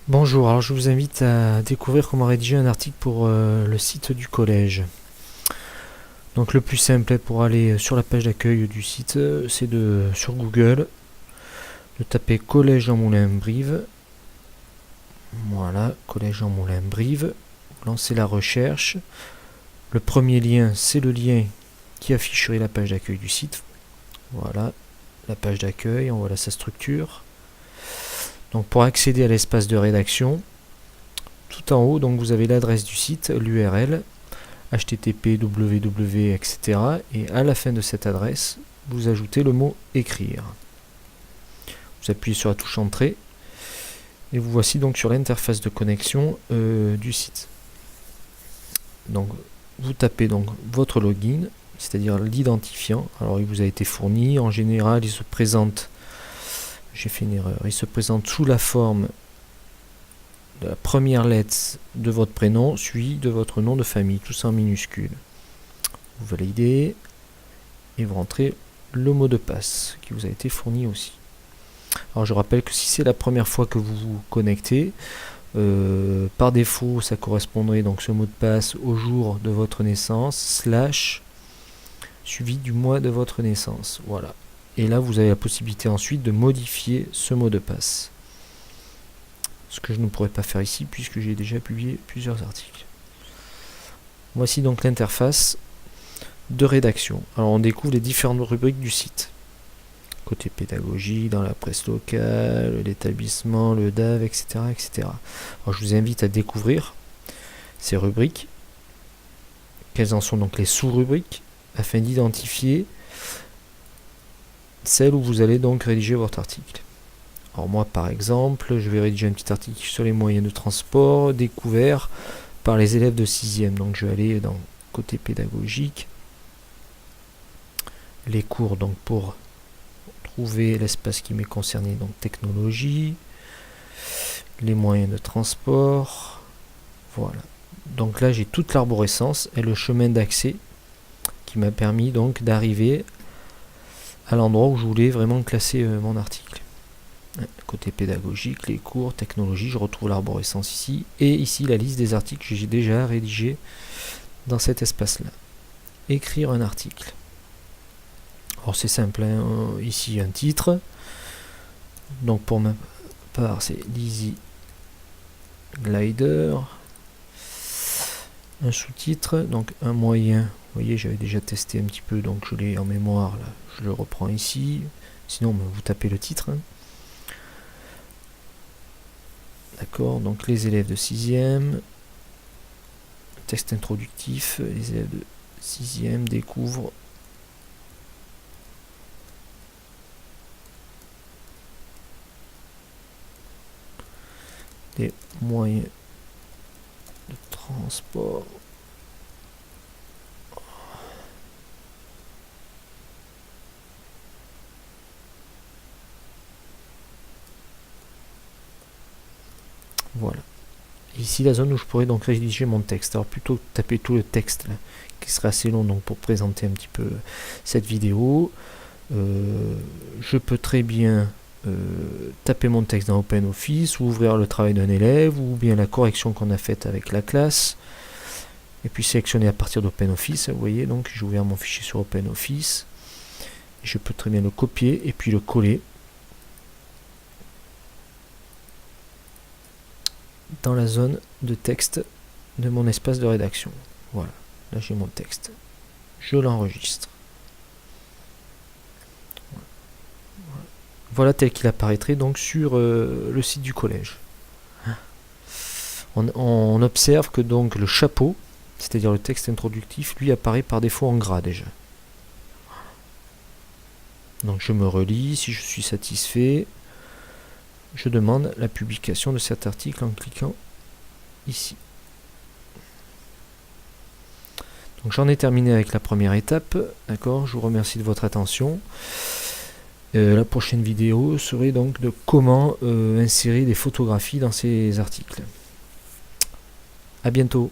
Bonjour, alors je vous invite à découvrir comment rédiger un article pour le site du collège. Donc le plus simple pour aller sur la page d'accueil du site, c'est sur Google, de taper Collège Jean Moulin Brive. Voilà, Collège Jean Moulin Brive. Lancez la recherche. Le premier lien, c'est le lien qui afficherait la page d'accueil du site. Voilà, la page d'accueil, on voit sa structure. Donc pour accéder à l'espace de rédaction, tout en haut, donc vous avez l'adresse du site, l'URL, http, www, etc. Et à la fin de cette adresse, vous ajoutez le mot écrire. Vous appuyez sur la touche entrée et vous voici donc sur l'interface de connexion du site. Donc vous tapez donc votre login, c'est-à-dire l'identifiant. Alors il vous a été fourni, en général il se présente, j'ai fait une erreur, il se présente sous la forme de la première lettre de votre prénom, suivi de votre nom de famille, tout ça en minuscule. Vous validez et vous rentrez le mot de passe qui vous a été fourni aussi. Alors je rappelle que si c'est la première fois que vous vous connectez, par défaut ça correspondrait donc ce mot de passe au jour de votre naissance, / suivi du mois de votre naissance. Voilà. Et là vous avez la possibilité ensuite de modifier ce mot de passe. Ce que je ne pourrais pas faire ici puisque j'ai déjà publié plusieurs articles. Voici donc l'interface de rédaction. Alors on découvre les différentes rubriques du site. Côté pédagogie, dans la presse locale, l'établissement, le DAV, etc., etc. Alors je vous invite à découvrir ces rubriques. Quelles en sont donc les sous-rubriques afin d'identifier celle où vous allez donc rédiger votre article. Alors moi par exemple, je vais rédiger un petit article sur les moyens de transport découverts par les élèves de 6e. Donc je vais aller dans côté pédagogique, les cours donc pour trouver l'espace qui m'est concerné, donc technologie, les moyens de transport, voilà. Donc là j'ai toute l'arborescence et le chemin d'accès qui m'a permis donc d'arriver à l'endroit où je voulais vraiment classer mon article. Côté pédagogique, les cours, technologie, je retrouve l'arborescence ici, et ici la liste des articles que j'ai déjà rédigés dans cet espace-là. Écrire un article. Alors c'est simple, hein, ici un titre, donc pour ma part c'est l'Easy Glider, un sous-titre, donc un moyen, vous voyez j'avais déjà testé un petit peu, donc je l'ai en mémoire, là, je le reprends ici, sinon vous tapez le titre, hein. D'accord, donc les élèves de 6e, texte introductif, les élèves de 6e découvrent les moyens de transport. Voilà. Ici la zone où je pourrais donc rédiger mon texte. Alors plutôt que taper tout le texte là, qui serait assez long donc pour présenter un petit peu cette vidéo, je peux très bien taper mon texte dans OpenOffice, ou ouvrir le travail d'un élève, ou bien la correction qu'on a faite avec la classe, et puis sélectionner à partir d'OpenOffice. Vous voyez, donc j'ai ouvert mon fichier sur OpenOffice, et je peux très bien le copier et puis le coller dans la zone de texte de mon espace de rédaction. Voilà, là j'ai mon texte, je l'enregistre. Voilà tel qu'il apparaîtrait donc sur le site du collège. On observe que donc le chapeau, c'est-à-dire le texte introductif, lui apparaît par défaut en gras déjà. Donc je me relis, si je suis satisfait, je demande la publication de cet article en cliquant ici. Donc j'en ai terminé avec la première étape, d'accord, je vous remercie de votre attention. La prochaine vidéo serait donc de comment insérer des photographies dans ces articles. A bientôt.